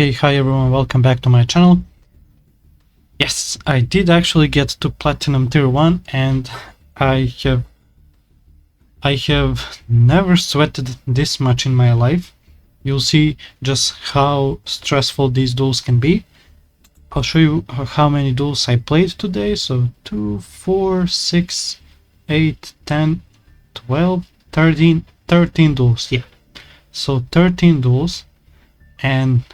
Hey, hi everyone, welcome back to my channel. Yes, I did actually get to Platinum Tier 1 and I have never sweated this much in my life. You'll see just how stressful these duels can be. I'll show you how many duels I played today. So 2, 4, 6, 8, 10, 12, 13 duels, yeah. So 13 duels, and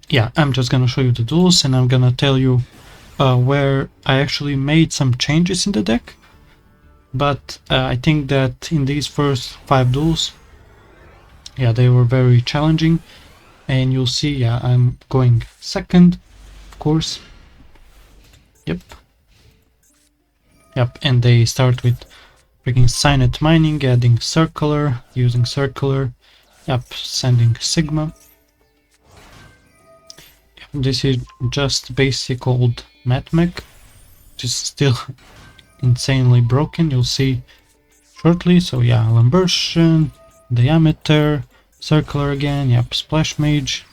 yeah, I'm just gonna show you the duels and I'm gonna tell you where I actually made some changes in the deck. But I think that in these first 5 duels, yeah, they were very challenging. And you'll see, yeah, I'm going second, of course. Yep, and they start with freaking Signet Mining, adding Circular, using Circular, yep, sending Sigma. This is just basic old Matmech, which is still insanely broken, you'll see shortly. So yeah, Lambertian, Diameter, Circular again, yep, Splash Mage.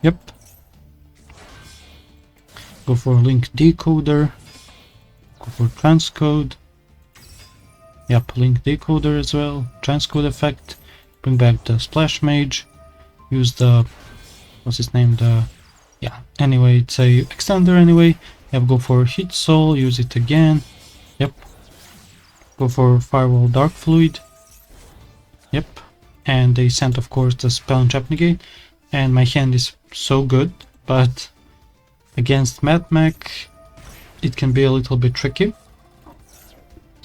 Yep. Go for Link Decoder, go for Transcode. Yep, Link Decoder as well, Transcode effect, bring back the Splash Mage, use the, what's his name, anyway, it's a extender anyway. Yep, go for Hit Soul, use it again. Yep. Go for Firewall Dark Fluid. Yep. And they sent, of course, the Spell and Trap Negate. And my hand is so good, but against Matmech, it can be a little bit tricky.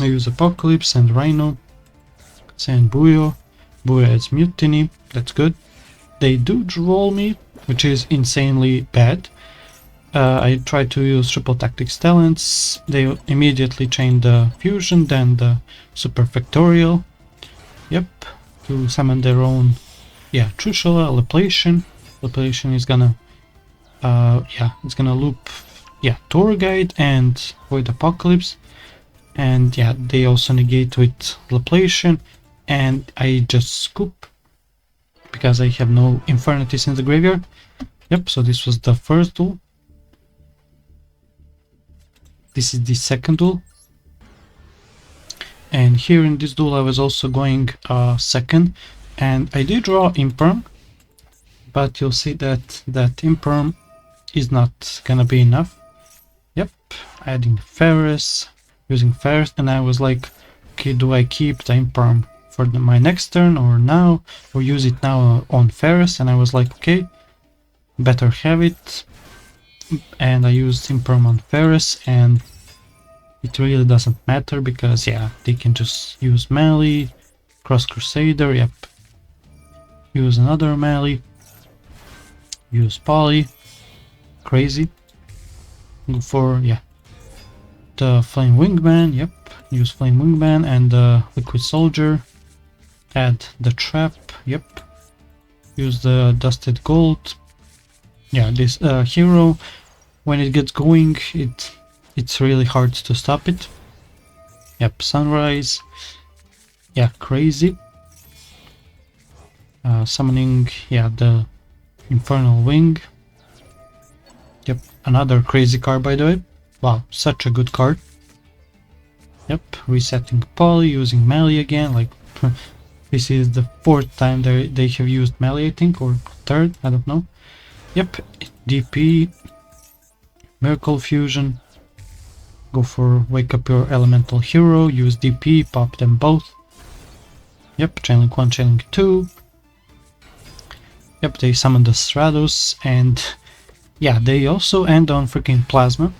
I use Apocalypse and Rhino. Send Buoy. Buoy adds Mutiny, that's good. They do roll me, which is insanely bad. I tried to use Triple Tactics Talents, they immediately chained the Fusion, then the Super Factorial. Yep, to summon their own, yeah, Trishula, Laplation. Laplation is gonna, it's gonna loop, yeah, Tour Guide and Void Apocalypse. And yeah, they also negate with Laplation, and I just scoop because I have no Infernities in the graveyard. Yep, so this was the first duel. This is the second duel. And here in this duel I was also going second. And I did draw Imperm, but you'll see that Imperm is not gonna be enough. Yep, adding Ferris, using Ferris, and I was like, okay, do I keep the Imperm for my next turn or now, or use it now on Ferris? And I was like, okay, better have it. And I used Imperm on Ferris, and it really doesn't matter because yeah, they can just use melee, Cross Crusader, yep, use another melee, use Poly, crazy, go for, yeah, the Flame Wingman, yep, use Flame Wingman and the Liquid Soldier, add the Trap, yep, use the Dusted Gold. Yeah, this hero, when it gets going, it's really hard to stop it. Yep, Sunrise. Yeah, crazy. Summoning, yeah, the Infernal Wing. Yep, another crazy card, by the way. Wow, such a good card. Yep, resetting Poly, using melee again. Like, this is the 4th time they have used melee, I think, or 3rd, I don't know. Yep, DP, Miracle Fusion, go for Wake Up Your Elemental Hero, use DP, pop them both. Yep, Channeling 1, Channeling 2. Yep, they summon the Stratos, and yeah, they also end on freaking Plasma.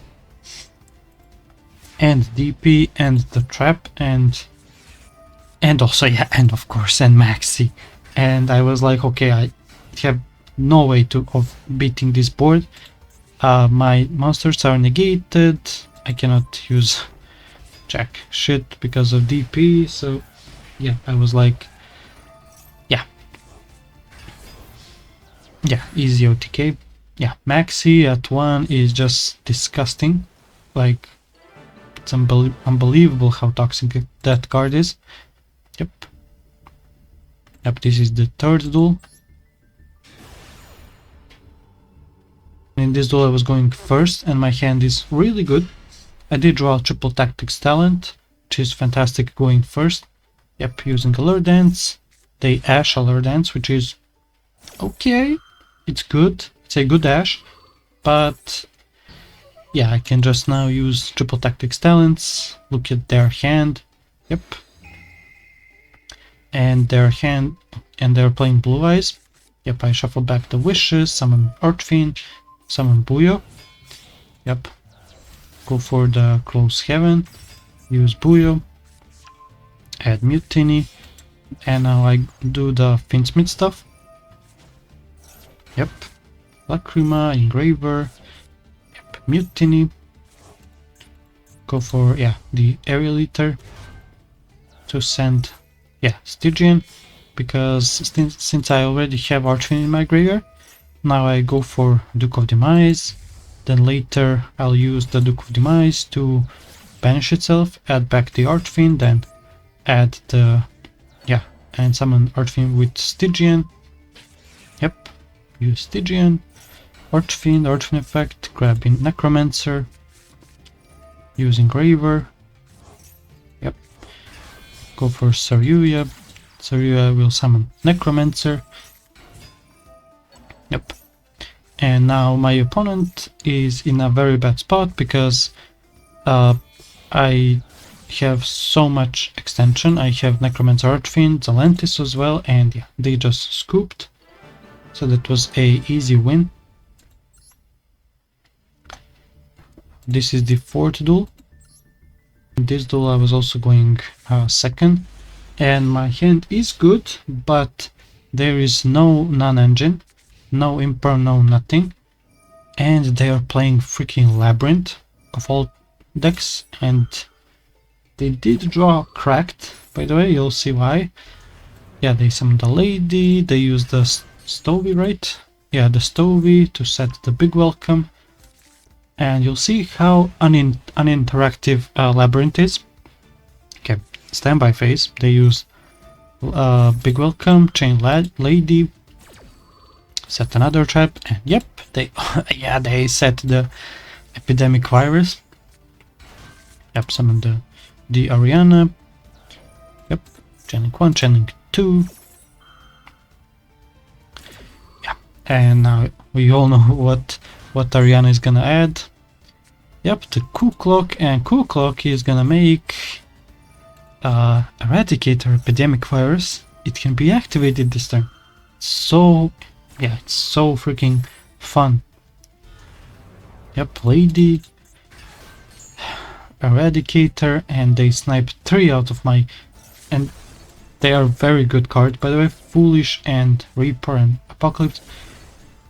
And DP, and the Trap, and also, yeah, and of course, and Maxi. And I was like, okay, I have no way of beating this board. My monsters are negated. I cannot use jack shit because of DP. So yeah, I was like, yeah, easy OTK. Yeah, Maxi at 1 is just disgusting. Like, it's unbelievable how toxic that card is. Yep, this is the 3rd duel. In this duel I was going first and my hand is really good. I did draw triple tactics talent, which is fantastic going first. Yep, using alert dance. They ash alert dance, which is okay. It's good. It's a good ash. But yeah, I can just now use triple tactics talents. Look at their hand. Yep. And their hand, and they're playing blue eyes. Yep, I shuffle back the wishes, summon Archfiend, summon Buyo. Yep. Go for the close heaven. Use Buyo. Add Mutiny. And now I do the Finsmith stuff. Yep. Lacrima, Engraver. Yep. Mutiny. Go for, yeah, the Aerial Eater. To send, yeah, Stygian. Because since I already have Archfiend in my graveyard, now I go for Duke of Demise. Then later I'll use the Duke of Demise to banish itself, add back the Archfiend, then add the, yeah, and summon Archfiend with Stygian. Yep, use Stygian, Archfiend effect, grabbing Necromancer, using Engraver. Yep, go for Saryuya. Saryuya will summon Necromancer. Yep. And now my opponent is in a very bad spot because I have so much extension. I have Necromancer, Archfiend, Zalantis as well, and yeah, they just scooped. So that was a easy win. This is the fourth duel. In this duel I was also going second. And my hand is good, but there is no non-engine, no imperm, no nothing. And they are playing freaking Labyrinth of all decks, and they did draw Cracked, by the way, you'll see why. Yeah, they summoned the Lady, they used the Stovey, right? Yeah, the Stovey to set the Big Welcome. And you'll see how uninteractive Labyrinth is. Okay. Standby phase, they use Big Welcome, Chain Lady, set another trap, and yep, they yeah, they set the Epidemic Virus. Yep, summon the Ariana. Yep, channeling 1, channeling 2. Yeah, and now we all know what Ariana is gonna add. Yep, the Coup Clock, and Coup Clock is gonna make Eradicator Epidemic Virus. It can be activated this turn. So yeah, it's so freaking fun. Yep, Lady, Eradicator, and they sniped 3 out of my, and they are very good cards, by the way, Foolish and Reaper and Apocalypse.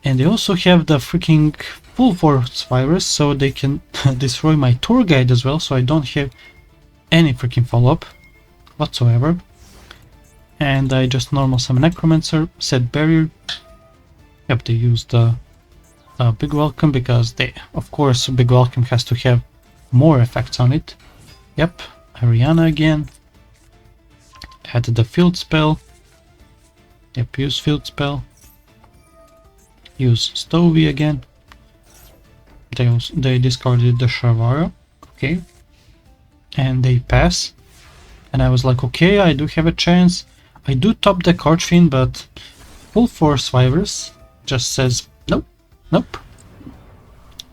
And they also have the freaking Full Force Virus, so they can destroy my tour guide as well, so I don't have any freaking follow-up whatsoever. And I just normal summon Necromancer, set Barrier. Yep, they used the Big Welcome because they, of course, Big Welcome has to have more effects on it. Yep, Ariana again. Added the Field Spell. Yep, use Field Spell. Use Stovey again. They discarded the Shavara. Okay. And they pass. And I was like, okay, I do have a chance. I do top deck Archfiend, but Full Force Virus just says nope, nope.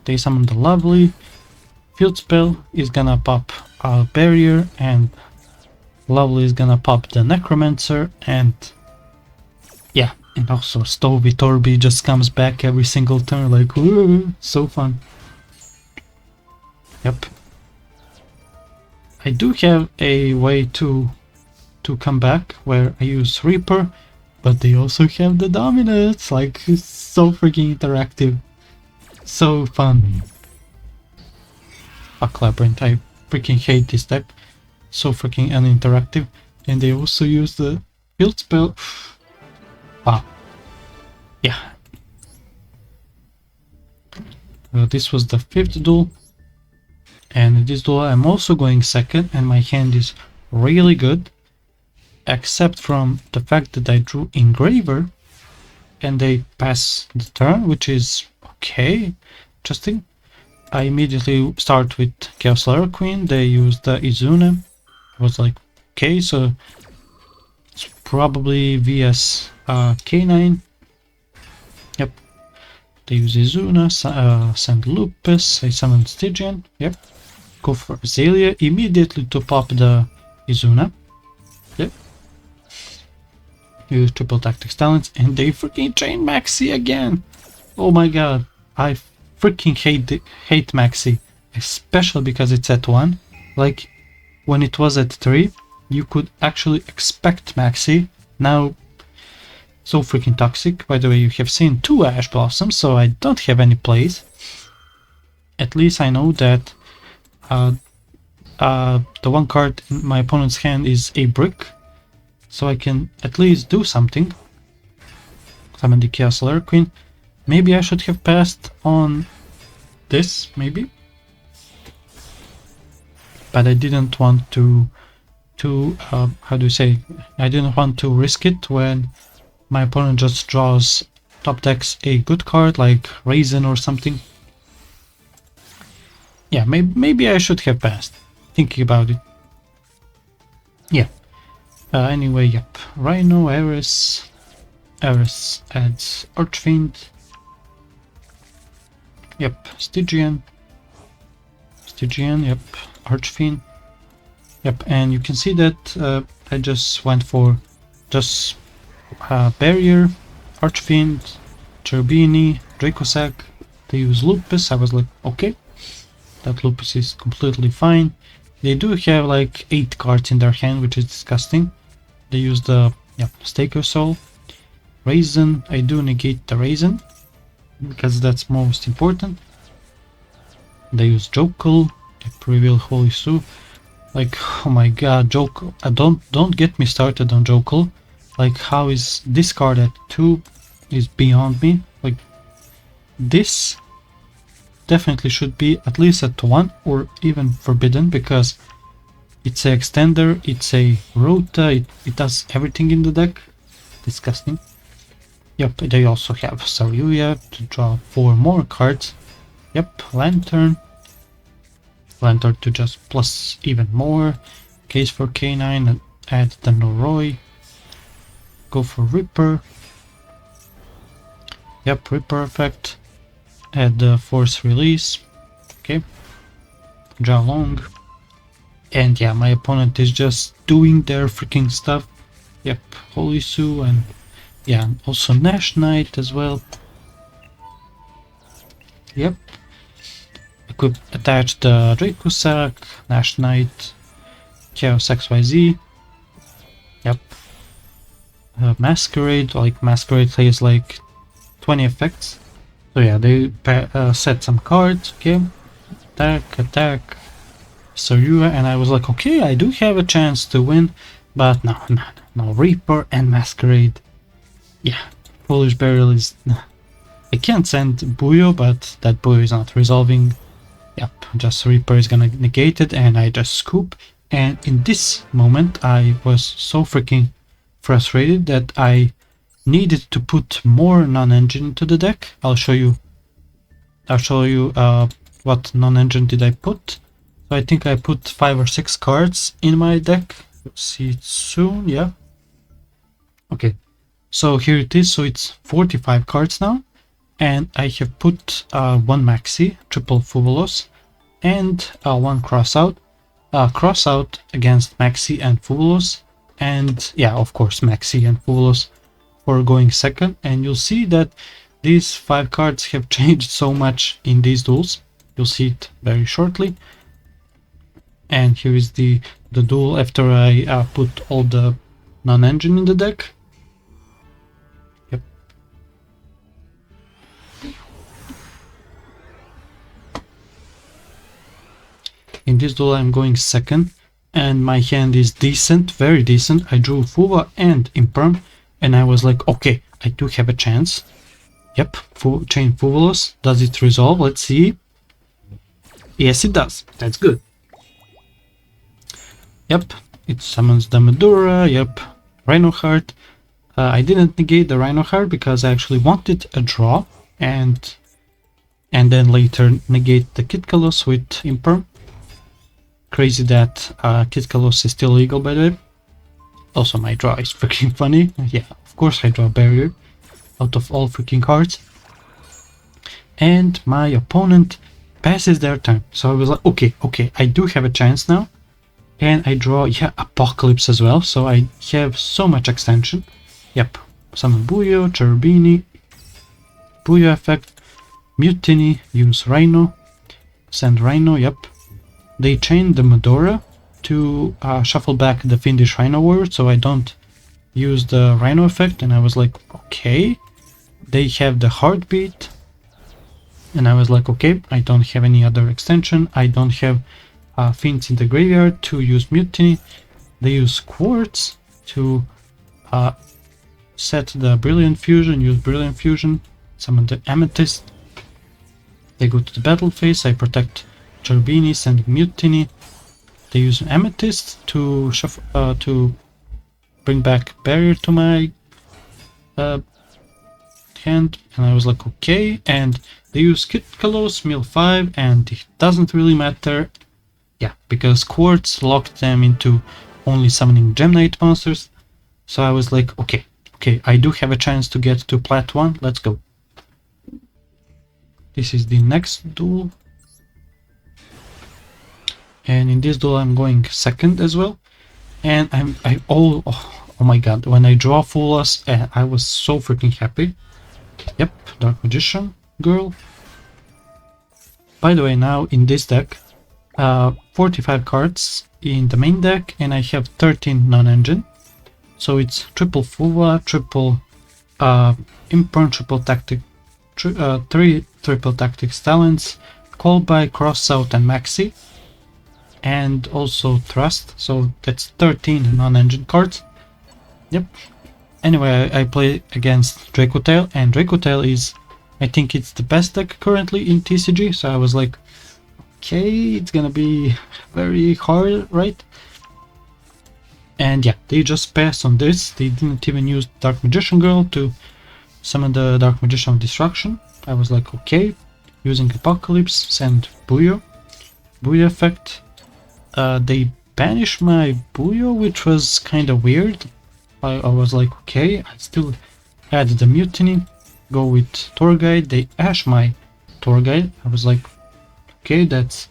They summon the Lovely. Field Spell is gonna pop a Barrier, and Lovely is gonna pop the Necromancer, and yeah, and also Stovey Torby just comes back every single turn, like, ooh, so fun. Yep. I do have a way to come back where I use Reaper, but they also have the Dominance, like, it's so freaking interactive. So fun. Fuck Labyrinth, I freaking hate this deck. So freaking uninteractive. And they also use the Field Spell. Wow. Yeah. This was the 5th duel. And in this duel I'm also going second, and my hand is really good. Except from the fact that I drew Engraver and they pass the turn, which is okay, interesting. I immediately start with Chaos Slayer Queen. They used the Izuna. I was like, okay, so it's probably VS K9. Yep. They use Izuna, send Lupus, I summon Stygian. Yep. Go for Azalea immediately to pop the Izuna. Yep. Use triple tactics talents and they freaking chain Maxi again. Oh my god. I freaking hate Maxi. Especially because it's at 1. Like when it was at 3, you could actually expect Maxi. Now so freaking toxic. By the way, you have seen 2 Ash Blossoms, so I don't have any plays. At least I know that the one card in my opponent's hand is a brick, so I can at least do something. Summon the Chaos Slayer Queen. Maybe I should have passed on this, maybe. But I didn't want to how do you say? I didn't want to risk it when my opponent just draws top decks a good card like Raisin or something. Yeah, maybe I should have passed, thinking about it. Yeah. Anyway, yep. Rhino, Ares. Ares adds Archfiend. Yep. Stygian. Stygian, yep. Archfiend. Yep, and you can see that I just went for just Barrier, Archfiend, Cherubini, Dracosac. They use Lupus. I was like, okay, that Lupus is completely fine. They do have like 8 cards in their hand, which is disgusting. They use the Staker Soul. Raisin, I do negate the Raisin because that's most important. They use Jokul, they reveal Holy Sue. Like, oh my god, Jokul, don't get me started on Jokul. Like, how is this card at 2 is beyond me. Like, this definitely should be at least at 1 or even forbidden, because it's a extender, it's a rota, it does everything in the deck. Disgusting. Yep, they also have Saryuya to draw 4 more cards. Yep, Lantern. Lantern to just plus even more. Case for K9 and add the Noroi. Go for Ripper. Yep, Ripper effect. Add the Force Release. Okay. Draw long. And yeah, my opponent is just doing their freaking stuff. Yep, Holy Sue and yeah, also Nash Knight as well. Yep. I could attach the Dracosac, Nash Knight, Chaos XYZ. Yep. Masquerade, like Masquerade plays like 20 effects. So yeah, they set some cards, okay. Attack, Saryuya, and I was like, okay, I do have a chance to win, but no, Reaper and Masquerade. Yeah, Foolish Burial is... I can't send Buyo, but that Buyo is not resolving. Yep, just Reaper is gonna negate it, and I just scoop. And in this moment, I was so freaking frustrated that I needed to put more non-engine into the deck. I'll show you what non-engine did I put. So I think I put 5 or 6 cards in my deck. You'll see it soon, yeah. Okay, so here it is. So it's 45 cards now. And I have put 1 Maxi, triple Fubulos, and 1 Crossout. Crossout against Maxi and Fubulos. And yeah, of course, Maxi and Fubulos for going second. And you'll see that these 5 cards have changed so much in these duels. You'll see it very shortly. And here is the duel after I put all the non-engine in the deck. Yep. In this duel I'm going second, and my hand is decent, very decent. I drew Fuva and Imperm, and I was like, okay, I do have a chance. Yep, chain Fuvulos. Does it resolve? Let's see. Yes, it does. That's good. Yep, it summons the Medura. Yep, Rhino Heart. I didn't negate the Rhino Heart because I actually wanted a draw, and and then later negate the Kit Kalos with Imperm. Crazy that Kit Kalos is still legal, by the way. Also, my draw is freaking funny. Yeah, of course I draw Barrier out of all freaking cards. And my opponent passes their turn. So I was like, okay, I do have a chance now. And I draw, yeah, Apocalypse as well. So I have so much extension. Yep, summon Buyo, Cherubini, Buyo effect, Mutiny, use Rhino, send Rhino, yep. They chain the Medora to shuffle back the Fiendish Rhino Warrior, so I don't use the Rhino effect, and I was like, okay. They have the Heartbeat, and I was like, okay, I don't have any other extension, I don't have Fiends in the graveyard to use Mutiny. They use Quartz to set the Brilliant Fusion, use Brilliant Fusion, summon the Amethyst. They go to the battle phase, I protect Cherubini, sending Mutiny. They use Amethyst to shuffle, to bring back Barrier to my hand, and I was like, okay. And they use Kit Kalos, mill 5, and it doesn't really matter, yeah, because Quartz locked them into only summoning Gem Knight monsters. So I was like, okay, I do have a chance to get to Plat 1, let's go. This is the next duel. And in this duel I'm going second as well. And oh my god, when I draw full loss, I was so freaking happy. Yep, Dark Magician girl. By the way, now in this deck, 45 cards in the main deck, and I have 13 non-engine. So it's triple Fuwa, triple Imperm, triple Tactic, 3 triple Tactics Talents, Call by, Cross Out, and Maxi, and also Thrust. So that's 13 non-engine cards. Yep. Anyway, I play against Dracotail, and Dracotail is, I think it's the best deck currently in TCG, so I was like, okay, it's gonna be very hard, right? And yeah, they just passed on this. They didn't even use Dark Magician Girl to summon the Dark Magician of Destruction. I was like, okay, using Apocalypse, send Buyo. Buyo effect. They banished my Buyo, which was kind of weird. I was like, okay, I still add the Mutiny, go with Tour Guide. They ash my Tour Guide. I was like, okay, that's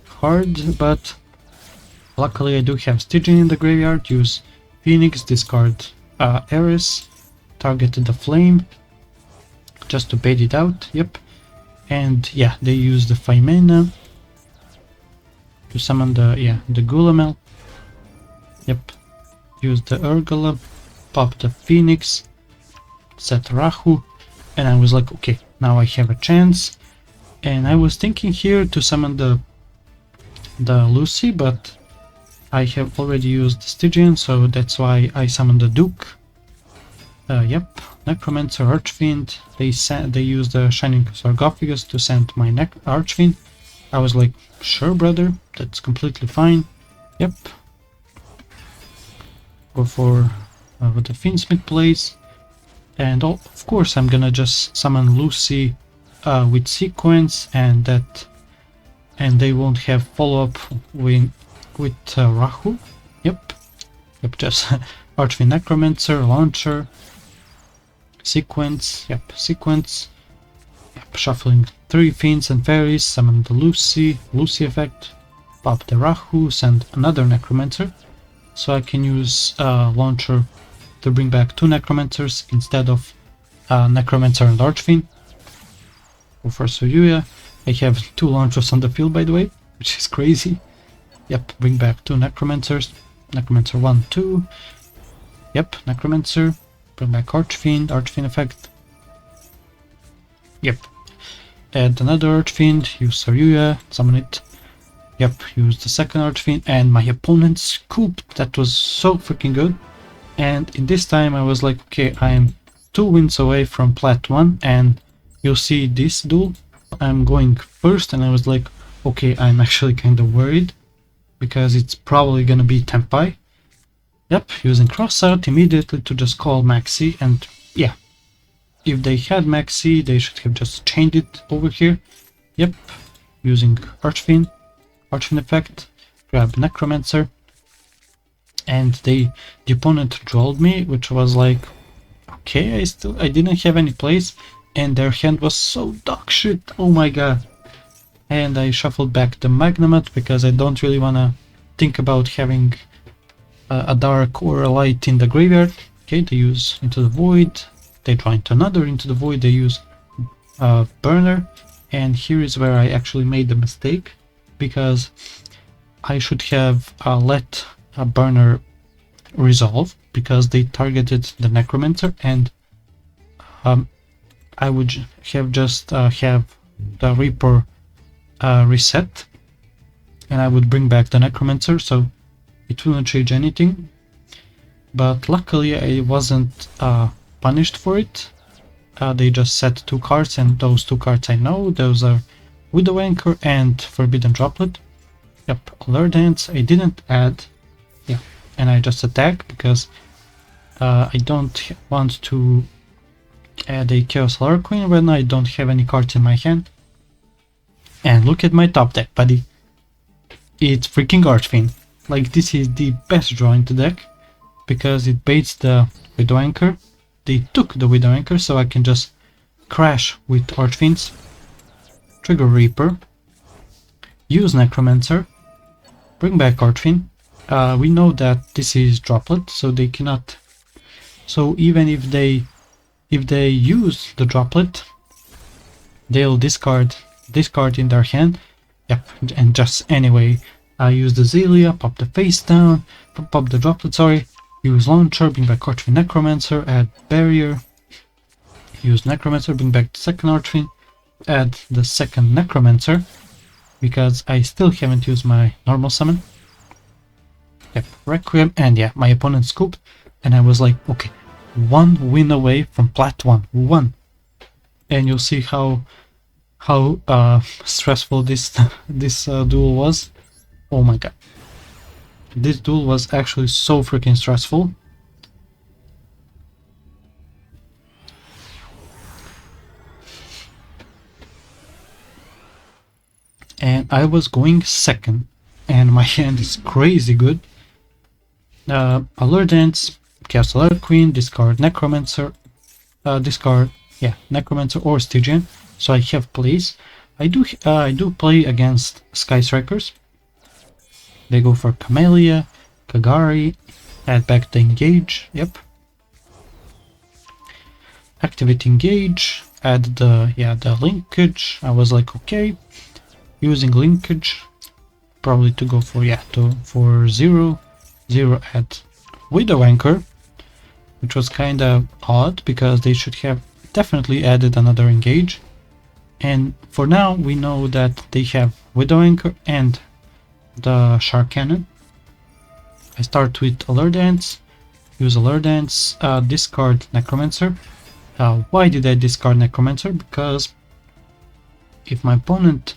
hard, but luckily I do have Stygian in the graveyard. Use Phoenix, discard Ares, target the Flame, just to bait it out, yep. And yeah, they use the 5 mana to summon the Gulamel, yep. Use the Urgala, pop the Phoenix, set Rahu, and I was like, okay, now I have a chance. And I was thinking here to summon the Lucy, but I have already used the Stygian, so that's why I summoned the Duke. Yep, Necromancer, Archfiend. They use the Shining Sarcophagus to send my Archfiend. I was like, sure, brother, that's completely fine. Yep. Go for what the Fiendsmith plays, and of course I'm gonna just summon Lucy with Sequence, and they won't have follow-up with Rahu. Yep, just Archfiend, Necromancer, Launcher, Sequence. Yep, Sequence. Yep, shuffling 3 Fiends and Fairies, summon the Lucy effect, pop the Rahu, send another Necromancer. So I can use Launcher to bring back 2 Necromancers instead of Necromancer and Archfiend. Go for Soyuya. I have 2 Launchers on the field, by the way, which is crazy. Yep, bring back 2 Necromancers. Necromancer 1, 2. Yep, Necromancer. Bring back Archfiend effect. Yep. Add another Archfiend, use Soyuya, summon it. Yep, use the second Archfiend, and my opponent scooped. That was so freaking good. And in this time I was like, okay, I am 2 wins away from Plat 1, and you'll see this duel. I'm going first, and I was like, okay, I'm actually kind of worried, because it's probably gonna be Tempai. Yep, using Cross Out immediately to just call Maxi, and yeah, if they had Maxi, they should have just chained it over here. Yep, using Archfiend effect, grab Necromancer, and the opponent trolled me, which was like, okay, I didn't have any plays, and their hand was so dog shit, oh my god. And I shuffled back the Magnamat because I don't really wanna think about having a dark or a light in the graveyard. Okay, they use Into the Void, they draw into another Into the Void, they use Burner, and here is where I actually made the mistake, because I should have let a Burner resolve, because they targeted the Necromancer, and I would have just have the Reaper reset, and I would bring back the Necromancer, so it wouldn't change anything. But luckily I wasn't punished for it. They just set 2 cards, and those 2 cards I know, those are Widow Anchor and Forbidden Droplet. Yep, Alert Dance I didn't add, yeah, and I just attack because I don't want to add a Chaos Alert Queen when I don't have any cards in my hand. And look at my top deck, buddy. It's freaking Archfiend. Like, this is the best draw in the deck, because it baits the Widow Anchor. They took the Widow Anchor, so I can just crash with Archfiends, trigger Reaper, use Necromancer, bring back Archfiend. We know that this is Droplet, so they cannot. So even if they use the Droplet, they'll discard this card in their hand. Yep, and just anyway, I use the Zelia, pop the face down, pop the Droplet, sorry, use Launcher, bring back Archfiend Necromancer, add Barrier, use Necromancer, bring back the second Archfiend, add the second Necromancer, because I still haven't used my normal summon. Yep, Requiem, and yeah, my opponent scooped, and I was like, okay, 1 win away from Plat 1, 1. And you'll see how stressful this duel was. Oh my god, this duel was actually so freaking stressful. And I was going second, and my hand is crazy good. Alert Dance, Chaos Alert Queen, discard Necromancer, Necromancer or Stygian. So I have plays. I do play against Sky Strikers. They go for Camellia, Kagari, add back the Engage, yep. Activate Engage, add the Linkage. I was like, okay, using Linkage, probably to go for, for 0, add Widow Anchor, which was kinda odd, because they should have definitely added another Engage. And for now, we know that they have Widow Anchor and the Shark Cannon. I start with Alert Dance, use Alert Dance, discard Necromancer. Why did I discard Necromancer? Because if my opponent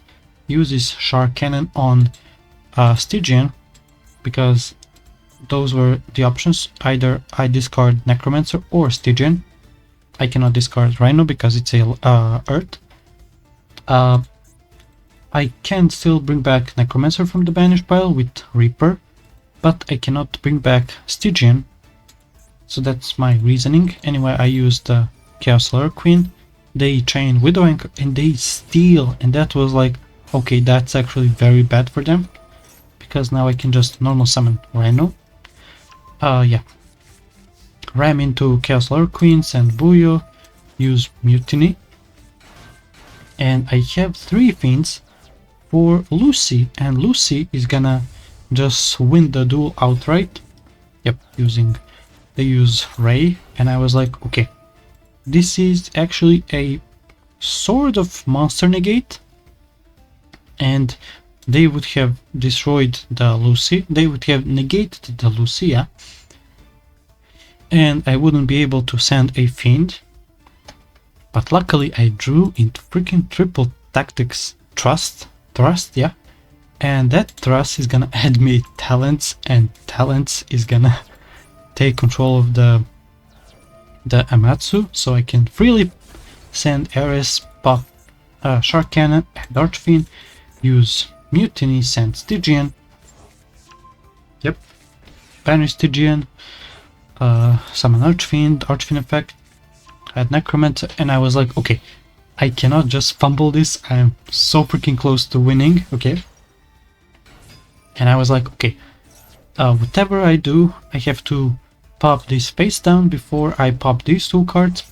uses Shark Cannon on Stygian, because those were the options, either I discard Necromancer or Stygian. I cannot discard Rhino because it's a Earth. I can still bring back Necromancer from the banish pile with Reaper, but I cannot bring back Stygian, so that's my reasoning. Anyway, I used the Chaos Alert Queen, they chain Widow Anchor, and they steal, and that was like, okay, that's actually very bad for them, because now I can just normal summon Rhino. Ram into Chaos Alert Queens and Buyo, use Mutiny, and I have 3 Fiends for Lucy, and Lucy is gonna just win the duel outright. Yep, they use Ray, and I was like, okay, this is actually a sort of monster negate, and they would have destroyed the Lucy, they would have negated the Lucia, and I wouldn't be able to send a Fiend. But luckily I drew into freaking triple tactics thrust, yeah, and that thrust is gonna add me talents, and talents is gonna take control of the Amatsu, so I can freely send Ares, pop Shark Cannon and Archfiend, use Mutiny, send Stygian, yep, banish Stygian, summon Archfiend effect, add Necromancer, and I was like, okay, I cannot just fumble this, I'm so freaking close to winning, okay? And I was like, okay, whatever I do, I have to pop this face down before I pop these two cards.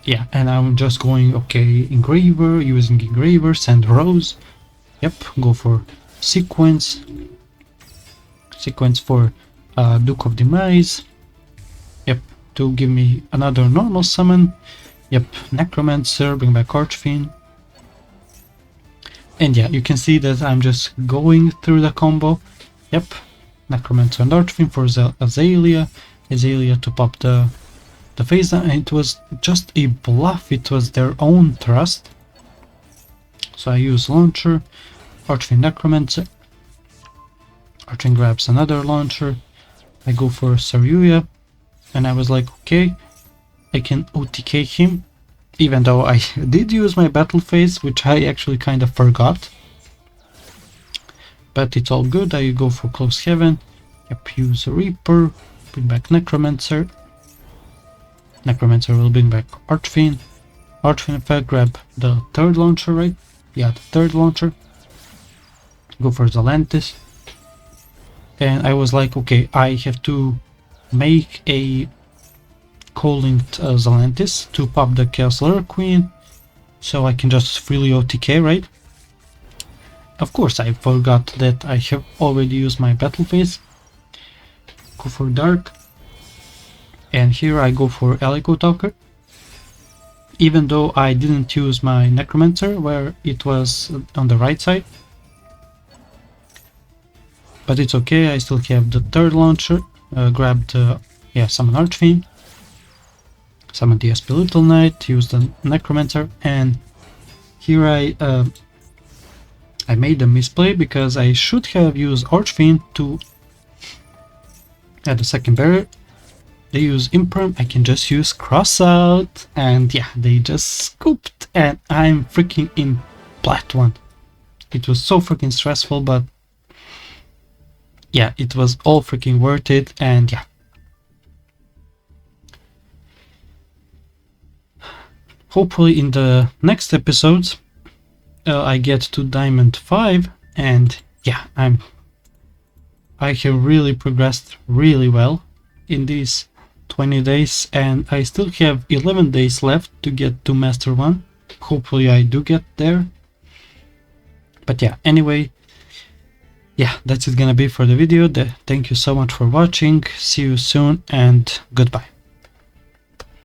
Yeah, and I'm just going, okay, Engraver, using Engraver, send Rose. Yep, go for Sequence. Sequence for Duke of Demise. Yep, to give me another normal summon. Yep, Necromancer, bring back Archfiend. And yeah, you can see that I'm just going through the combo. Yep, Necromancer and Archfiend for Azalea. Azalea to pop the face down, and it was just a bluff, it was their own thrust. So I use Launcher, Archfiend Necromancer. Archfiend grabs another Launcher. I go for Saryuya, and I was like, okay, I can OTK him, even though I did use my battle phase, which I actually kind of forgot. But it's all good, I go for Close Heaven. Yep, use Reaper, bring back Necromancer. Necromancer will bring back Archfiend. Archfiend effect, grab the third launcher, right? Yeah, the third launcher. Go for Zalantis. And I was like, okay, I have to make a co-linked Zalantis to pop the Chaos Lair Queen, so I can just freely OTK, right? Of course, I forgot that I have already used my battle phase. Go for Dark. And here I go for Echo Talker. Even though I didn't use my Necromancer where it was on the right side. But it's okay, I still have the third launcher. Grabbed, summon Archfiend. Summon the SP Little Knight, use the Necromancer, and here I made a misplay because I should have used Archfiend to add a second barrier. They use Imperm, I can just use Crossout, and yeah, they just scooped, and I'm freaking in PLAT 1. It was so freaking stressful, but yeah, it was all freaking worth it, and yeah. Hopefully in the next episodes I get to Diamond 5, and yeah, I have really progressed really well in these 20 days, and I still have 11 days left to get to Master 1. Hopefully I do get there. But yeah, anyway, yeah, that's it gonna be for the video. Thank you so much for watching. See you soon, and goodbye.